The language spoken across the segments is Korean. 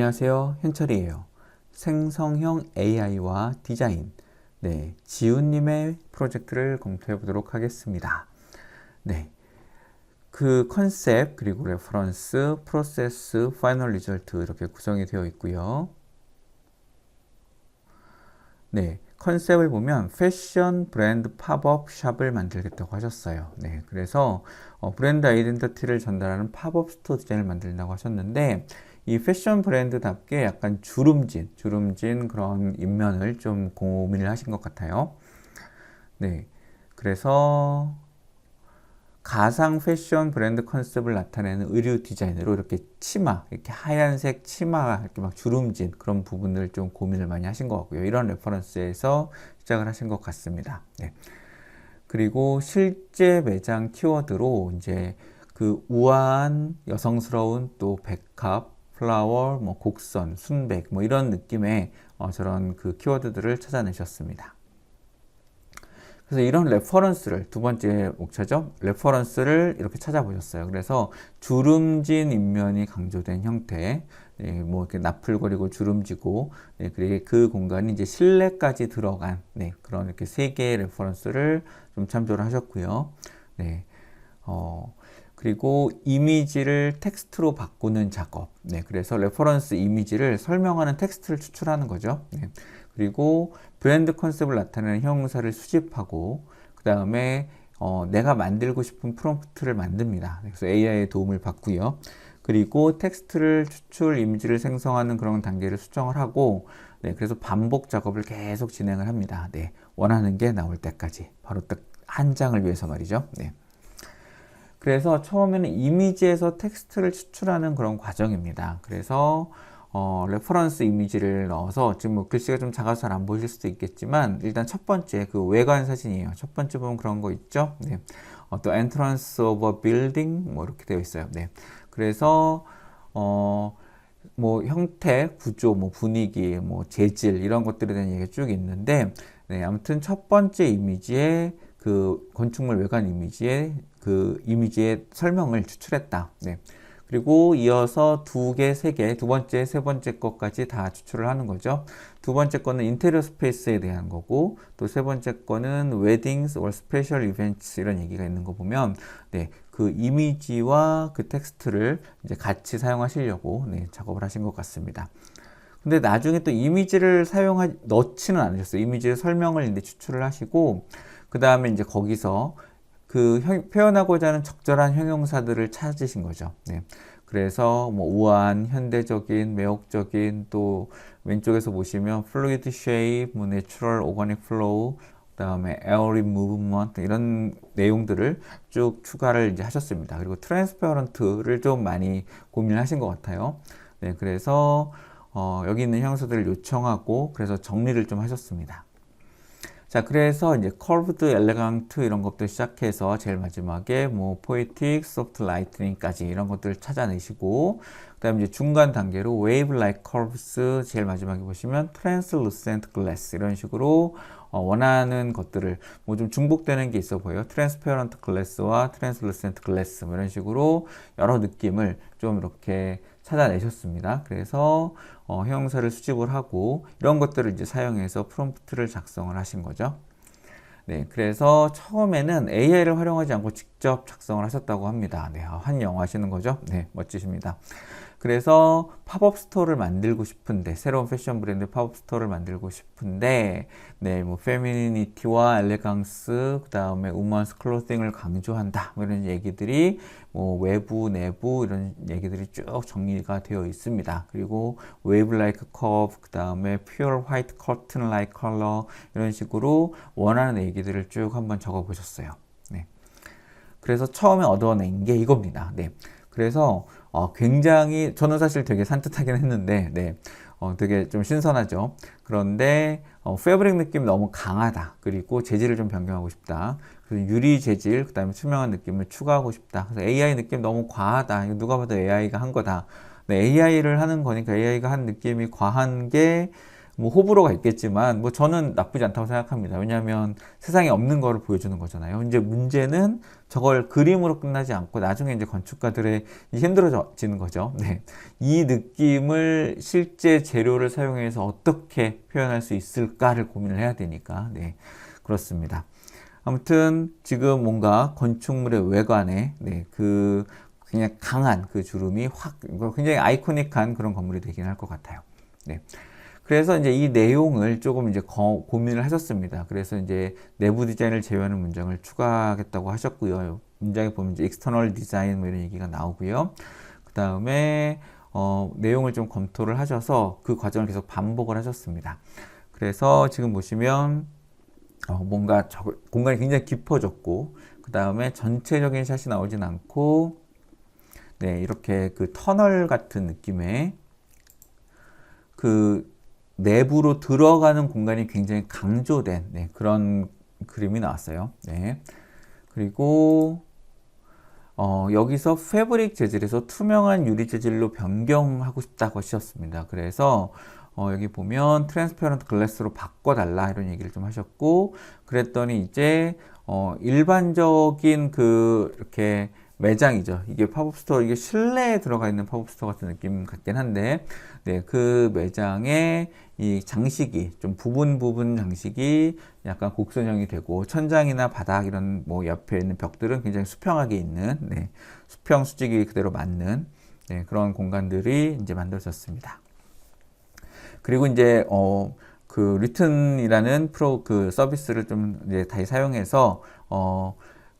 안녕하세요. 현철이에요. 생성형 AI와 디자인. 지훈님의 프로젝트를 검토해 보도록 하겠습니다. 그 컨셉, 그리고 레퍼런스, 프로세스, 파이널 리절트 이렇게 구성이 되어 있고요. 컨셉을 보면 패션 브랜드 팝업 샵을 만들겠다고 하셨어요. 그래서 브랜드 아이덴티티를 전달하는 팝업 스토어 디자인을 만든다고 하셨는데, 이 패션 브랜드답게 약간 주름진 그런 인면을 좀 고민을 하신 것 같아요. 그래서 가상 패션 브랜드 컨셉을 나타내는 의류 디자인으로 이렇게 치마, 이렇게 하얀색 치마가 이렇게 막 주름진 그런 부분을 좀 고민을 많이 하신 것 같고요. 이런 레퍼런스에서 시작을 하신 것 같습니다. 그리고 실제 매장 키워드로 이제 그 우아한 여성스러운 또 백합, 플라워, 뭐 곡선, 순백 뭐 이런 느낌의 저런 그 키워드들을 찾아내셨습니다. 그래서 이런 레퍼런스를 두 번째 목차죠. 레퍼런스를 이렇게 찾아보셨어요. 그래서 주름진 인면이 강조된 형태, 뭐 이렇게 나풀거리고 주름지고, 그리고 그 공간이 이제 실내까지 들어간 그런 이렇게 세 개의 레퍼런스를 좀 참조를 하셨고요. 그리고 이미지를 텍스트로 바꾸는 작업. 그래서 레퍼런스 이미지를 설명하는 텍스트를 추출하는 거죠. 그리고 브랜드 컨셉을 나타내는 형용사를 수집하고, 그 다음에 내가 만들고 싶은 프롬프트를 만듭니다. 그래서 AI의 도움을 받고요. 그리고 텍스트를 추출, 이미지를 생성하는 그런 단계를 수정을 하고, 그래서 반복 작업을 계속 진행을 합니다. 원하는 게 나올 때까지. 바로 딱 한 장을 위해서 말이죠. 그래서 처음에는 이미지에서 텍스트를 추출하는 그런 과정입니다. 그래서 레퍼런스 이미지를 넣어서, 지금 뭐 글씨가 좀 작아서 잘 안 보실 수도 있겠지만, 일단 첫 번째 그 외관 사진이에요. 첫 번째 보면 그런 거 있죠. 또 entrance of a building 뭐 이렇게 되어 있어요. 그래서 뭐 형태, 구조, 뭐 분위기, 뭐 재질 이런 것들에 대한 얘기가 쭉 있는데, 아무튼 첫 번째 이미지에 그 건축물 외관 이미지에 그 이미지의 설명을 추출했다. 그리고 이어서 두 개, 세 개, 두 번째, 세 번째 것까지 다 추출을 하는 거죠. 두 번째 거는 인테리어 스페이스에 대한 거고, 또 세 번째 거는 웨딩스 or 스페셜 이벤트 이런 얘기가 있는 거 보면, 그 이미지와 그 텍스트를 이제 같이 사용하시려고 작업을 하신 것 같습니다. 근데 나중에 또 이미지를 넣지는 않으셨어요. 이미지의 설명을 이제 추출을 하시고, 그 다음에 이제 거기서 그 표현하고자 하는 적절한 형용사들을 찾으신 거죠. 그래서 뭐 우아한, 현대적인, 매혹적인, 또 왼쪽에서 보시면 fluid shape, 뭐 natural, organic flow, 그다음에 airy movement 이런 내용들을 쭉 추가를 이제 하셨습니다. 그리고 transparent를 좀 많이 고민을 하신 것 같아요. 그래서 여기 있는 형용사들을 요청하고, 그래서 정리를 좀 하셨습니다. 자, 그래서 이제 curved, elegant 이런 것들 시작해서 제일 마지막에 뭐 poetic, soft lightning까지 이런 것들을 찾아내시고, 그 다음에 이제 중간 단계로 wave like curves 제일 마지막에 보시면 translucent glass 이런 식으로 원하는 것들을 뭐 좀 중복되는 게 있어 보여요. transparent glass와 translucent glass 뭐 이런 식으로 여러 느낌을 좀 이렇게 찾아내셨습니다. 그래서 형용사를 수집을 하고 이런 것들을 이제 사용해서 프롬프트를 작성을 하신 거죠. 그래서 처음에는 AI를 활용하지 않고 직접 작성을 하셨다고 합니다. 한 영어 하시는 거죠? 멋지십니다. 그래서 팝업 스토어를 만들고 싶은데, 새로운 패션 브랜드 팝업 스토어를 만들고 싶은데, 뭐 페미니티와 엘레강스, 그 다음에 우먼스 클로팅을 강조한다, 뭐 이런 얘기들이 뭐 외부, 내부 이런 얘기들이 쭉 정리가 되어 있습니다. 그리고 wave like curve, 그 다음에 pure white curtain like color 이런 식으로 원하는 얘기들을 쭉 한번 적어 보셨어요. 그래서 처음에 얻어낸 게 이겁니다. 그래서 굉장히 저는 사실 되게 산뜻하긴 했는데 되게 좀 신선하죠. 그런데 패브릭 느낌이 너무 강하다. 그리고 재질을 좀 변경하고 싶다. 그래서 유리 재질, 그 다음에 투명한 느낌을 추가하고 싶다. 그래서 AI 느낌 너무 과하다. 이거 누가 봐도 AI가 한 거다. AI를 하는 거니까 AI가 한 느낌이 과한 게 뭐 호불호가 있겠지만 뭐 저는 나쁘지 않다고 생각합니다. 왜냐하면 세상에 없는 거를 보여주는 거잖아요. 이제 문제는 저걸 그림으로 끝나지 않고 나중에 이제 건축가들의 힘들어지는 거죠. 네. 이 느낌을 실제 재료를 사용해서 어떻게 표현할 수 있을까를 고민을 해야 되니까. 네. 그렇습니다. 아무튼 지금 뭔가 건축물의 외관에 네, 그 그냥 강한 그 주름이 확 굉장히 아이코닉한 그런 건물이 되긴 할 것 같아요. 네. 그래서 이제 이 내용을 조금 이제 고민을 하셨습니다. 그래서 이제 내부 디자인을 제외하는 문장을 추가하겠다고 하셨고요. 문장에 보면 이제 external design 뭐 이런 얘기가 나오고요. 그 다음에 내용을 좀 검토를 하셔서 그 과정을 계속 반복을 하셨습니다. 그래서 지금 보시면 뭔가 공간이 굉장히 깊어졌고 그 다음에 전체적인 샷이 나오진 않고 네 이렇게 그 터널 같은 느낌의 그 내부로 들어가는 공간이 굉장히 강조된 네, 그런 그림이 나왔어요. 네. 그리고 여기서 패브릭 재질에서 투명한 유리 재질로 변경하고 싶다고 하셨습니다. 그래서 여기 보면 트랜스페런트 글래스로 바꿔달라 이런 얘기를 좀 하셨고 그랬더니 이제 일반적인 그 이렇게 매장이죠. 이게 팝업 스토어, 이게 실내에 들어가 있는 팝업 스토어 같은 느낌 같긴 한데, 네, 그 매장에 이 장식이, 좀 부분 장식이 약간 곡선형이 되고, 천장이나 바닥 이런 뭐 옆에 있는 벽들은 굉장히 수평하게 있는, 네, 수평 수직이 그대로 맞는, 네, 그런 공간들이 이제 만들어졌습니다. 그리고 이제, 그 리튼이라는 그 서비스를 좀 이제 다시 사용해서,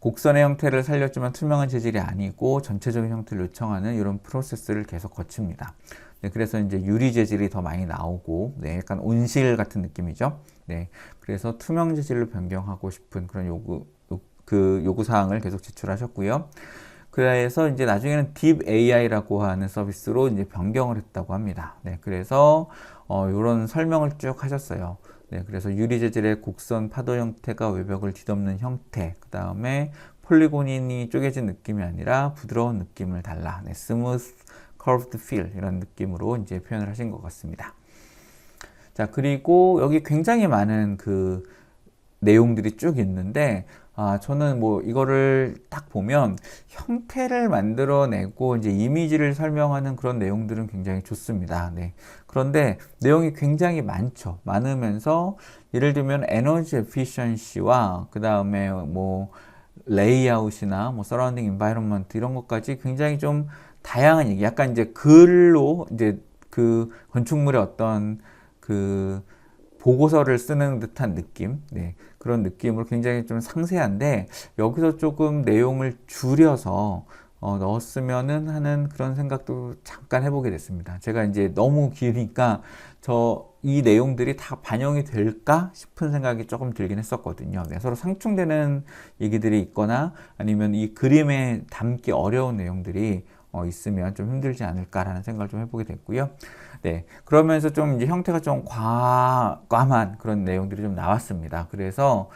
곡선의 형태를 살렸지만 투명한 재질이 아니고 전체적인 형태를 요청하는 이런 프로세스를 계속 거칩니다. 네, 그래서 이제 유리 재질이 더 많이 나오고, 네, 약간 온실 같은 느낌이죠. 네, 그래서 투명 재질로 변경하고 싶은 그런 요구사항을 계속 제출하셨고요. 그래서 이제 나중에는 딥 AI라고 하는 서비스로 이제 변경을 했다고 합니다. 네, 그래서 이런 설명을 쭉 하셨어요. 네, 그래서 유리 재질의 곡선 파도 형태가 외벽을 뒤덮는 형태, 그 다음에 폴리곤이 쪼개진 느낌이 아니라 부드러운 느낌을 달라. 네, smooth curved feel 이런 느낌으로 이제 표현을 하신 것 같습니다. 자, 그리고 여기 굉장히 많은 그 내용들이 쭉 있는데, 저는 뭐 이거를 딱 보면 형태를 만들어내고 이제 이미지를 설명하는 그런 내용들은 굉장히 좋습니다. 네. 그런데 내용이 굉장히 많으면서 예를 들면 에너지 에피션시와 그 다음에 뭐 레이아웃이나 뭐 서라운딩 인바이런먼트 이런 것까지 굉장히 좀 다양한 얘기, 약간 이제 글로 이제 그 건축물의 어떤 그 보고서를 쓰는 듯한 느낌, 네, 그런 느낌으로 굉장히 좀 상세한데 여기서 조금 내용을 줄여서 넣었으면은 하는 그런 생각도 잠깐 해보게 됐습니다. 제가 이제 너무 기니까 이 내용들이 다 반영이 될까 싶은 생각이 조금 들긴 했었거든요. 네, 서로 상충되는 얘기들이 있거나 아니면 이 그림에 담기 어려운 내용들이 있으면 좀 힘들지 않을까라는 생각을 좀 해보게 됐고요. 네, 그러면서 좀 이제 형태가 좀 과감한 그런 내용들이 좀 나왔습니다. 그래서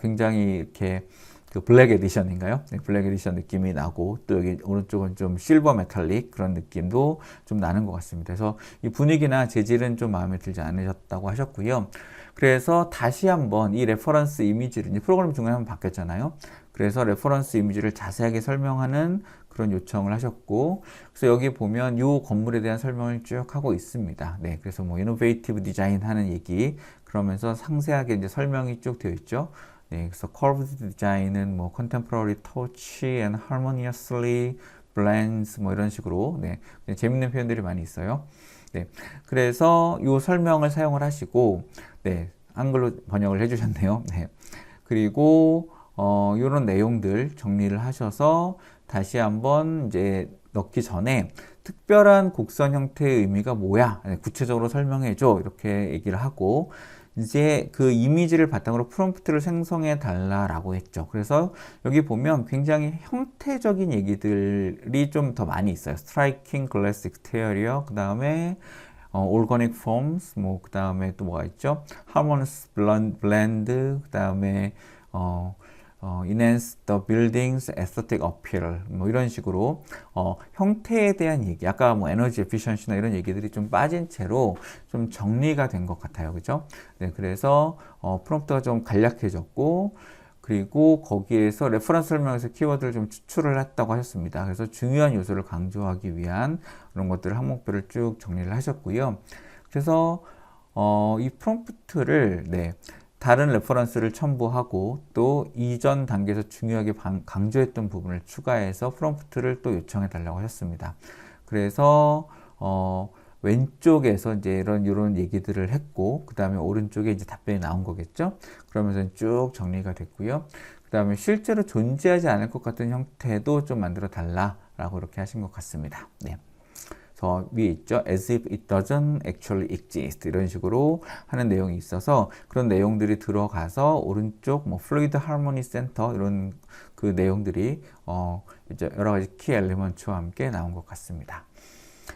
굉장히 이렇게 그 블랙 에디션인가요? 네, 블랙 에디션 느낌이 나고 또 여기 오른쪽은 좀 실버 메탈릭 그런 느낌도 좀 나는 것 같습니다. 그래서 이 분위기나 재질은 좀 마음에 들지 않으셨다고 하셨고요. 그래서 다시 한번 이 레퍼런스 이미지를 이제 프로그램 중간에 한번 바뀌었잖아요. 그래서 레퍼런스 이미지를 자세하게 설명하는 그런 요청을 하셨고, 그래서 여기 보면 이 건물에 대한 설명을 쭉 하고 있습니다. 네, 그래서 뭐 이노베이티브 디자인 하는 얘기 그러면서 상세하게 이제 설명이 쭉 되어 있죠. 네, 그래서 curved 디자인은 뭐 contemporary touch and harmoniously blends 뭐 이런 식으로 네, 재밌는 표현들이 많이 있어요. 네, 그래서 이 설명을 사용을 하시고 네, 한글로 번역을 해주셨네요. 네, 그리고 이런 내용들 정리를 하셔서 다시 한번 이제 넣기 전에 특별한 곡선 형태의 의미가 뭐야? 네, 구체적으로 설명해줘. 이렇게 얘기를 하고 이제 그 이미지를 바탕으로 프롬프트를 생성해 달라라고 했죠. 그래서 여기 보면 굉장히 형태적인 얘기들이 좀 더 많이 있어요. Striking glass exterior, 그 다음에 organic forms, 뭐 그 다음에 또 뭐가 있죠? Harmonious blend, 그 다음에 enhance the building's aesthetic appeal. 뭐 이런 식으로, 형태에 대한 얘기, 아까 뭐 에너지 에피션시나 이런 얘기들이 좀 빠진 채로 좀 정리가 된 것 같아요. 그죠? 네, 그래서, 프롬프트가 좀 간략해졌고, 그리고 거기에서 레퍼런스 설명에서 키워드를 좀 추출을 했다고 하셨습니다. 그래서 중요한 요소를 강조하기 위한 그런 것들을 항목별을 쭉 정리를 하셨고요. 그래서 이 프롬프트를 네, 다른 레퍼런스를 첨부하고 또 이전 단계에서 중요하게 강조했던 부분을 추가해서 프롬프트를 또 요청해 달라고 하셨습니다. 그래서 왼쪽에서 이제 이런 얘기들을 했고, 그 다음에 오른쪽에 이제 답변이 나온 거겠죠? 그러면서 쭉 정리가 됐고요. 그 다음에 실제로 존재하지 않을 것 같은 형태도 좀 만들어 달라라고 이렇게 하신 것 같습니다. 네. 그래서 위에 있죠. As if it doesn't actually exist. 이런 식으로 하는 내용이 있어서 그런 내용들이 들어가서 오른쪽 뭐 Fluid Harmony Center 이런 그 내용들이 이제 여러 가지 키 엘리먼트와 함께 나온 것 같습니다.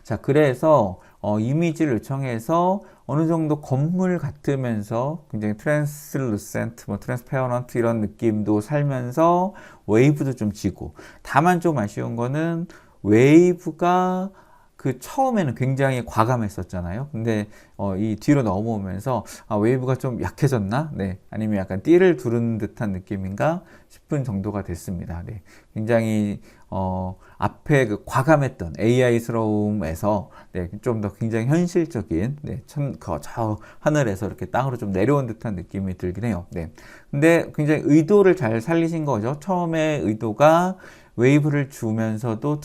자, 그래서 이미지를 요청해서 어느 정도 건물 같으면서 굉장히 트랜스루센트, 뭐 트랜스페어런트 이런 느낌도 살면서 웨이브도 좀 지고, 다만 좀 아쉬운 거는 웨이브가 그 처음에는 굉장히 과감했었잖아요. 근데 이 뒤로 넘어오면서 웨이브가 좀 약해졌나? 네. 아니면 약간 띠를 두른 듯한 느낌인가 싶은 정도가 됐습니다. 네. 굉장히 앞에 그 과감했던 AI스러움에서 네, 좀 더 굉장히 현실적인 네, 저 하늘에서 이렇게 땅으로 좀 내려온 듯한 느낌이 들긴 해요. 네. 근데 굉장히 의도를 잘 살리신 거죠. 처음에 의도가 웨이브를 주면서도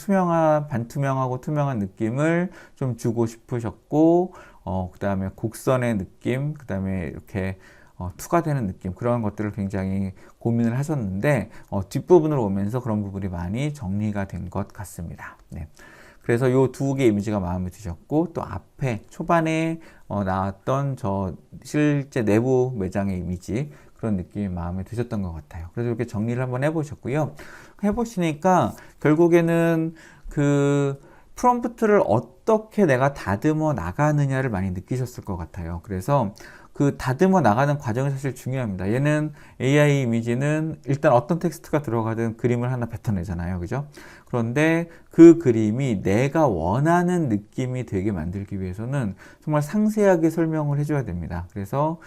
반투명하고 투명한 느낌을 좀 주고 싶으셨고, 그 다음에 곡선의 느낌, 그 다음에 이렇게 투가 되는 느낌, 그런 것들을 굉장히 고민을 하셨는데, 뒷부분으로 오면서 그런 부분이 많이 정리가 된 것 같습니다. 네. 그래서 이 두 개의 이미지가 마음에 드셨고, 또 앞에 초반에 나왔던 저 실제 내부 매장의 이미지, 그런 느낌이 마음에 드셨던 것 같아요. 그래서 이렇게 정리를 한번 해보셨고요. 해보시니까 결국에는 그 프롬프트를 어떻게 내가 다듬어 나가느냐를 많이 느끼셨을 것 같아요. 그래서 그 다듬어 나가는 과정이 사실 중요합니다. 얘는 AI 이미지는 일단 어떤 텍스트가 들어가든 그림을 하나 뱉어내잖아요. 그죠? 그런데 그 그림이 내가 원하는 느낌이 되게 만들기 위해서는 정말 상세하게 설명을 해줘야 됩니다. 그래서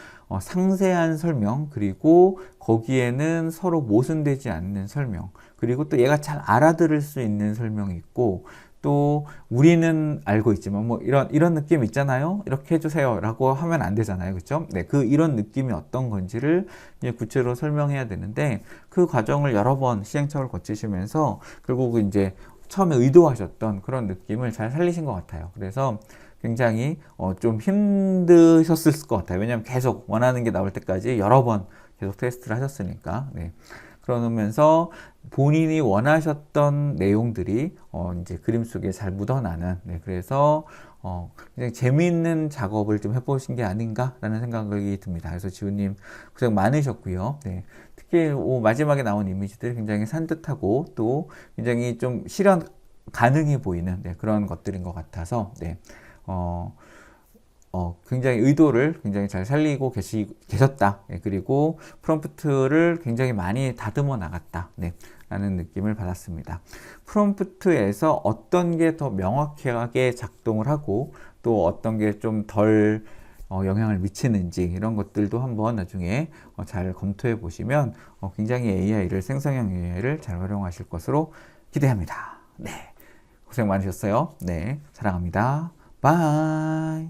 상세한 설명, 그리고 거기에는 서로 모순되지 않는 설명, 그리고 또 얘가 잘 알아들을 수 있는 설명이 있고, 또 우리는 알고 있지만 뭐 이런 느낌 있잖아요. 이렇게 해주세요라고 하면 안 되잖아요, 그렇죠? 네, 이런 느낌이 어떤 건지를 이제 구체로 설명해야 되는데 그 과정을 여러 번 시행착오를 거치시면서 결국 이제 처음에 의도하셨던 그런 느낌을 잘 살리신 것 같아요. 그래서 굉장히 좀 힘드셨을 것 같아요. 왜냐하면 계속 원하는 게 나올 때까지 여러 번 계속 테스트를 하셨으니까. 네. 그러면서 본인이 원하셨던 내용들이 이제 그림 속에 잘 묻어나는, 네, 그래서 굉장히 재미있는 작업을 좀 해보신 게 아닌가라는 생각이 듭니다. 그래서 지훈님 고생 많으셨고요. 네, 특히 마지막에 나온 이미지들이 굉장히 산뜻하고 또 굉장히 좀 실현 가능해 보이는 네, 그런 것들인 것 같아서 네, 굉장히 의도를 굉장히 잘 살리고 계셨다. 네, 그리고 프롬프트를 굉장히 많이 다듬어 나갔다. 네, 라는 느낌을 받았습니다. 프롬프트에서 어떤 게 더 명확하게 작동을 하고 또 어떤 게 좀 덜 영향을 미치는지 이런 것들도 한번 나중에 잘 검토해 보시면 굉장히 생성형 AI를 잘 활용하실 것으로 기대합니다. 네, 고생 많으셨어요. 네, 사랑합니다. 바이.